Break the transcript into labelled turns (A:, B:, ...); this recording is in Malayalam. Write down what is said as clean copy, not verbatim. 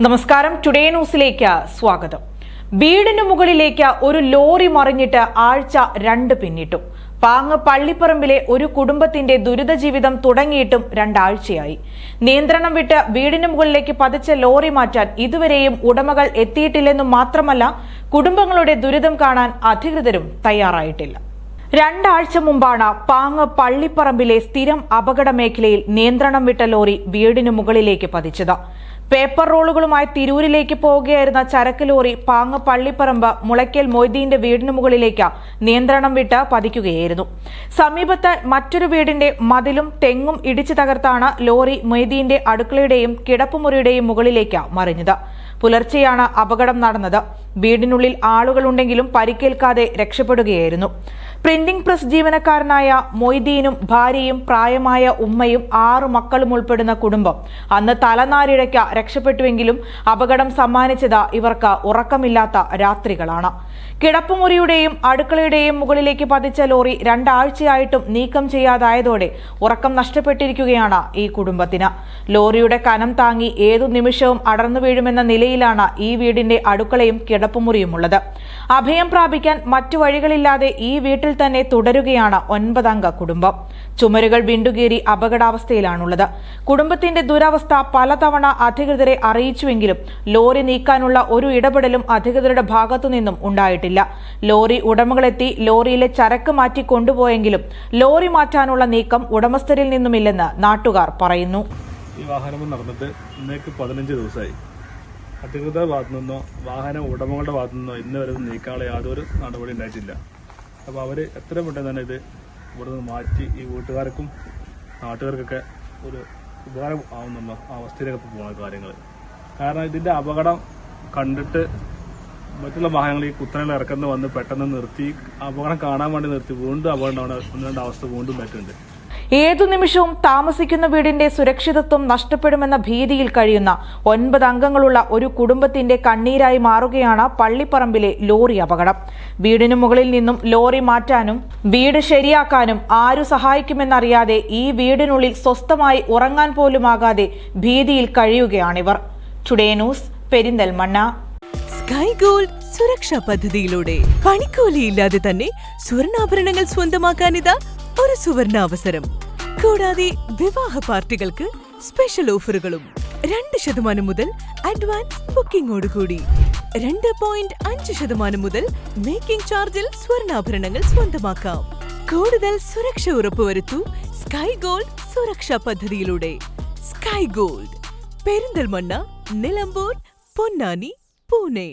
A: നമസ്കാരം, ടുഡേ ന്യൂസിലേക്ക് സ്വാഗതം. വീടിനു മുകളിലേക്ക് ഒരു ലോറി മറിഞ്ഞിട്ട് ആഴ്ച 2 പിന്നിട്ടു. പാങ്ങ് പള്ളിപ്പറമ്പിലെ ഒരു കുടുംബത്തിന്റെ ദുരിത ജീവിതം തുടങ്ങിയിട്ടും 2 ആഴ്ചയായി. നിയന്ത്രണം വിട്ട് വീടിനു മുകളിലേക്ക് പതിച്ച ലോറി മാറ്റാൻ ഇതുവരെയും ഉടമകൾ എത്തിയിട്ടില്ലെന്നു മാത്രമല്ല, കുടുംബങ്ങളുടെ ദുരിതം കാണാൻ അധികൃതരും തയ്യാറായിട്ടില്ല. 2 ആഴ്ച മുമ്പാണ് പാങ്ങ് പള്ളിപ്പറമ്പിലെ സ്ഥിരം അപകട മേഖലയിൽ നിയന്ത്രണം വിട്ട ലോറി വീടിനു മുകളിലേക്ക് പതിച്ചത്. പേപ്പർ റോളുകളുമായി തിരൂരിലേക്ക് പോവുകയായിരുന്ന ചരക്ക് ലോറി പാങ്ങ് പള്ളിപ്പറമ്പ് മുളയ്ക്കൽ മൊയ്തീന്റെ വീടിനു മുകളിലേക്ക് നിയന്ത്രണം വിട്ട് പതിക്കുകയായിരുന്നു. സമീപത്ത് മറ്റൊരു വീടിന്റെ മതിലും തെങ്ങും ഇടിച്ചു തകർത്താണ് ലോറി മൊയ്തീന്റെ അടുക്കളയുടെയും കിടപ്പുമുറിയുടെയും മുകളിലേക്ക് മറിഞ്ഞത്. പുലർച്ചെയാണ് അപകടം നടന്നത്. വീടിനുള്ളിൽ ആളുകളുണ്ടെങ്കിലും പരിക്കേൽക്കാതെ രക്ഷപ്പെടുകയായിരുന്നു. പ്രിന്റിംഗ് പ്രസ് ജീവനക്കാരനായ മൊയ്തീനും ഭാര്യയും പ്രായമായ ഉമ്മയും 6 മക്കളും ഉൾപ്പെടുന്ന കുടുംബം അന്ന് തലനാരിഴയ്ക്ക് രക്ഷപ്പെട്ടുവെങ്കിലും അപകടം സമ്മാനിച്ചത് ഇവർക്ക് ഉറക്കമില്ലാത്ത രാത്രികളാണ്. കിടപ്പുമുറിയുടെയും അടുക്കളയുടെയും മുകളിലേക്ക് പതിച്ച ലോറി 2 ആഴ്ചയായിട്ടും നീക്കം ചെയ്യാതായതോടെ ഉറക്കം നഷ്ടപ്പെട്ടിരിക്കുകയാണ് ഈ കുടുംബത്തിന്. ലോറിയുടെ കനം താങ്ങി ഏതു നിമിഷവും അടർന്നു വീഴുമെന്ന നിലയിലാണ് ഈ വീടിന്റെ അടുക്കളയും കിടപ്പുമുറിയുമുള്ളത്. അഭയം പ്രാപിക്കാൻ മറ്റു വഴികളില്ലാതെ ഈ വീട്ടിൽ തന്നെ തുടരുകയാണ് 9 അംഗ കുടുംബം. ചുമരുകൾ വിണ്ടുകീറി അപകടാവസ്ഥയിലാണുള്ളത്. കുടുംബത്തിന്റെ ദുരവസ്ഥ പലതവണ അധികൃതരെ അറിയിച്ചുവെങ്കിലും ലോറി നീക്കാനുള്ള ഒരു ഇടപെടലും അധികൃതരുടെ ഭാഗത്തുനിന്നും ഉണ്ടായിട്ടില്ല. ലോറി ഉടമകളെത്തി ലോറിയിലെ ചരക്ക് മാറ്റി കൊണ്ടുപോയെങ്കിലും ലോറി മാറ്റാനുള്ള നീക്കം ഉടമസ്ഥരിൽ നിന്നുമില്ലെന്ന് നാട്ടുകാർ പറയുന്നു.
B: ഈ വാഹനം നടന്നിട്ട് ഇന്നേക്ക് 15 ദിവസമായി. അധികൃതരുടെ ഭാഗത്തുനിന്നോ വാഹന ഉടമകളുടെ ഭാഗത്തുനിന്നോ ഇന്ന് വരെ നീക്കാനുള്ള യാതൊരു നടപടി ഉണ്ടായിട്ടില്ല. അപ്പോൾ അവർ എത്രയും പെട്ടെന്ന് തന്നെ ഇത് ഇവിടെ നിന്ന് മാറ്റി ഈ വീട്ടുകാർക്കും നാട്ടുകാർക്കൊക്കെ ഒരു ഉപകാരം ആവുന്നുള്ള അവസ്ഥയിലേക്ക് പോകുന്ന കാര്യങ്ങൾ. കാരണം ഇതിൻ്റെ അപകടം കണ്ടിട്ട് മറ്റുള്ള വാഹനങ്ങൾ ഈ കുത്തനെ ഇറക്കുന്ന വന്ന് പെട്ടെന്ന് നിർത്തി അപകടം കാണാൻ വേണ്ടി നിർത്തി വീണ്ടും അപകടം ഉണ്ടാവുന്ന അവസ്ഥ വീണ്ടും പറ്റുന്നുണ്ട്.
A: ഏതു നിമിഷവും താമസിക്കുന്ന വീടിന്റെ സുരക്ഷിതത്വം നഷ്ടപ്പെടുമെന്ന ഭീതിയിൽ കഴിയുന്ന 9 അംഗങ്ങളുള്ള ഒരു കുടുംബത്തിന്റെ കണ്ണീരായി മാറുകയാണ് പള്ളിപ്പറമ്പിലെ ലോറി അപകടം. വീടിനു മുകളിൽ നിന്നും ലോറി മാറ്റാനും വീട് ശരിയാക്കാനും ആരു സഹായിക്കുമെന്നറിയാതെ ഈ വീടിനുള്ളിൽ സ്വസ്ഥമായി ഉറങ്ങാൻ പോലുമാകാതെ ഭീതിയിൽ കഴിയുകയാണിവർ. Today news, Perinthalmanna.
C: Sky gold സുരക്ഷാ പദ്ധതിയിലൂടെ പണിക്കൂലിയില്ലാതെ തന്നെ സ്വർണ്ണാഭരണങ്ങൾ സ്വന്തമാക്കാനിതാ ഒരു സുവർണാവസരം. കൂടാതെ വിവാഹ പാർട്ടികൾക്ക് സ്പെഷ്യൽ ഓഫറുകളും 2% മുതൽ അഡ്വാൻസ് ബുക്കിംഗോടുകൂടി 2.5% മുതൽ മേക്കിംഗ് ചാർജിൽ സ്വർണ്ണാഭരണങ്ങൾ സ്വന്തമാക്കാം. കൂടുതൽ സുരക്ഷ ഉറപ്പുവരുത്തൂ സ്കൈ ഗോൾഡ് സുരക്ഷാ പദ്ധതിയിലൂടെ. Sky gold, Perinthalmanna, Nilambur, Ponnani, Pune.